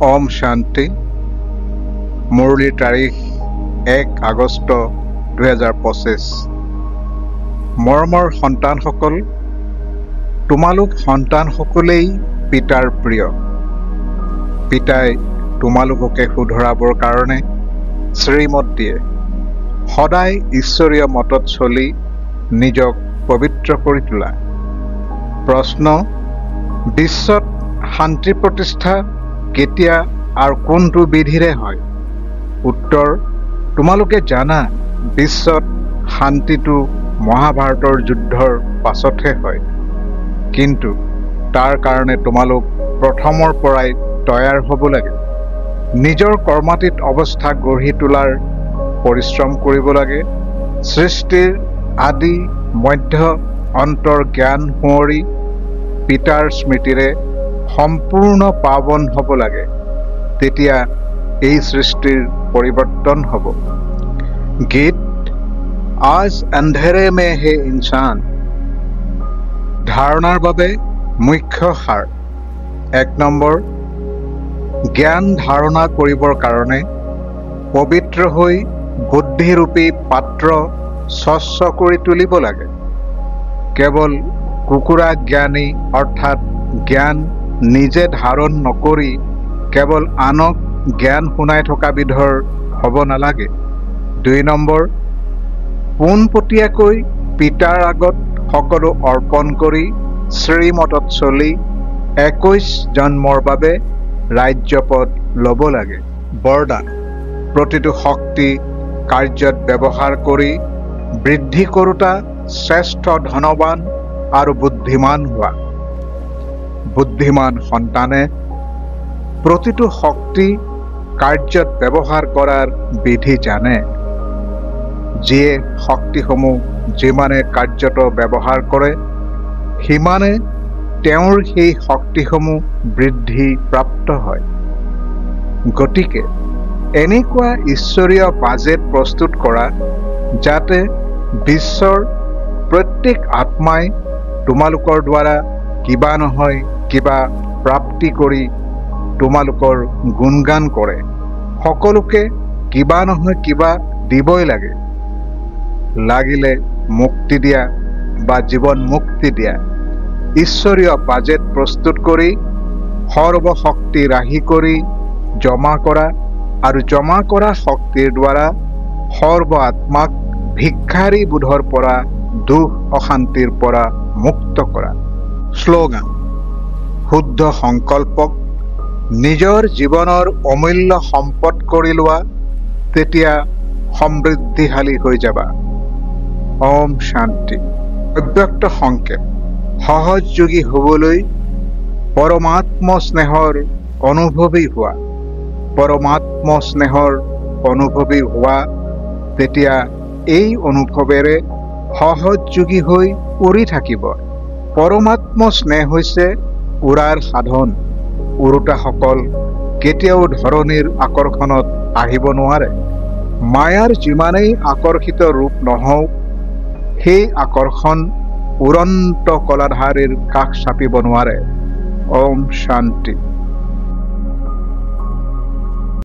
ওম শান্তি। মুৰলীৰ তাৰিখ 1 আগষ্ট 2025। মৰমৰ সন্তানসকল, তোমালোক সন্তানসকলেই পিতাৰ প্ৰিয়। পিতাই তোমালোককে শুধৰাবৰ কাৰণে শ্ৰীমত দিয়ে। সদায় ঈশ্বৰীয় মতত চলি নিজক পবিত্ৰ কৰি তোলা। প্ৰশ্ন: বিশ্বত শান্তি প্ৰতিষ্ঠা কেতিয়া আৰু কোনটো বিধিৰে হয়? উত্তৰ: তোমালোকে জানা, বিশ্বত শান্তিটো মহাভাৰতৰ যুদ্ধৰ পাছতহে হয়। কিন্তু তাৰ কাৰণে তোমালোক প্ৰথমৰ পৰাই তৈয়াৰ হ'ব লাগে। নিজৰ কৰ্মাতীত অৱস্থা গঢ়ি তোলাৰ পৰিশ্ৰম কৰিব লাগে। সৃষ্টিৰ আদি মধ্য অন্তৰ জ্ঞান সুঁৱৰি পিতাৰ স্মৃতিৰে সম্পূৰ্ণ পাৱন হ'ব লাগে। তেতিয়া এই সৃষ্টিৰ পৰিৱৰ্তন হ'ব। গীত: আজ আন্ধেৰে মে হে ইনচান। ধাৰণাৰ বাবে মুখ্য সাৰ: 1 নম্বৰ, জ্ঞান ধাৰণা কৰিবৰ কাৰণে পবিত্ৰ হৈ বুদ্ধিৰূপী পাত্ৰ স্বচ্ছ কৰি তুলিব লাগে। কেৱল কুকুৰা জ্ঞানী অৰ্থাৎ জ্ঞান নিজে ধাৰণ নকৰি কেৱল আনক জ্ঞান শুনাই থকা বিধৰ হ'ব নালাগে। 2 নম্বৰ, পোনপটীয়াকৈ পিতাৰ আগত সকলো অৰ্পণ কৰি শ্ৰীমতত চলি 21 জন্মৰ বাবে ৰাজ্যপদ ল'ব লাগে। বৰদান: প্ৰতিটো শক্তি কাৰ্যত ব্যৱহাৰ কৰি বৃদ্ধি কৰোঁতা শ্ৰেষ্ঠ ধনৱান আৰু বুদ্ধিমান হোৱা। বুদ্ধিমান সন্তানে প্ৰতিটো শক্তি কাৰ্যত ব্যৱহাৰ কৰাৰ বিধি জানে। যিয়ে শক্তিসমূহ যিমানে কাৰ্যত ব্যৱহাৰ কৰে, সিমানে তেওঁৰ সেই শক্তিসমূহ বৃদ্ধি প্ৰাপ্ত হয়। গতিকে এনেকুৱা ঈশ্বৰীয় বাজেট প্ৰস্তুত কৰা যাতে বিশ্বৰ প্ৰত্যেক আত্মাই তোমালোকৰ দ্বাৰা কিবা নহয় কিবা প্ৰাপ্তি কৰি তোমালোকৰ গুণগান কৰে। সকলোকে কিবা নহয় কিবা দিবই লাগে। লাগিলে মুক্তি দিয়া বা জীৱন মুক্তি দিয়া। ঈশ্বৰীয় বাজেট প্ৰস্তুত কৰি সৰ্বশক্তি ৰাহি কৰি জমা কৰা আৰু জমা কৰা শক্তিৰ দ্বাৰা সৰ্ব আত্মাক ভিক্ষাৰী বোধৰ পৰা দুখ অশান্তিৰ পৰা মুক্ত কৰা। শ্লোগান: শুদ্ধ সংকল্পক নিজৰ জীৱনৰ অমূল্য সম্পদ কৰি লোৱা, তেতিয়া সমৃদ্ধিশালী হৈ যাবা। ওম শান্তি। অব্যক্ত সংকেত: সহযোগী হ'বলৈ পৰমাত্ম স্নেহৰ অনুভৱী হোৱা। পৰমাত্ম স্নেহৰ অনুভৱী হোৱা, তেতিয়া এই অনুভৱেৰে সহযোগী হৈ উৰি থাকিব। পৰমাত্ম স্নেহ হৈছে উৰাৰ সাধন। উৰোতাসকল কেতিয়াও ধৰণীৰ আকৰ্ষণত আহিব নোৱাৰে। মায়াৰ যিমানেই আকৰ্ষিত ৰূপ নহওক, সেই আকৰ্ষণ উৰন্ত কলাধাৰীৰ কাষ চাপিব নোৱাৰে। ওম শান্তি।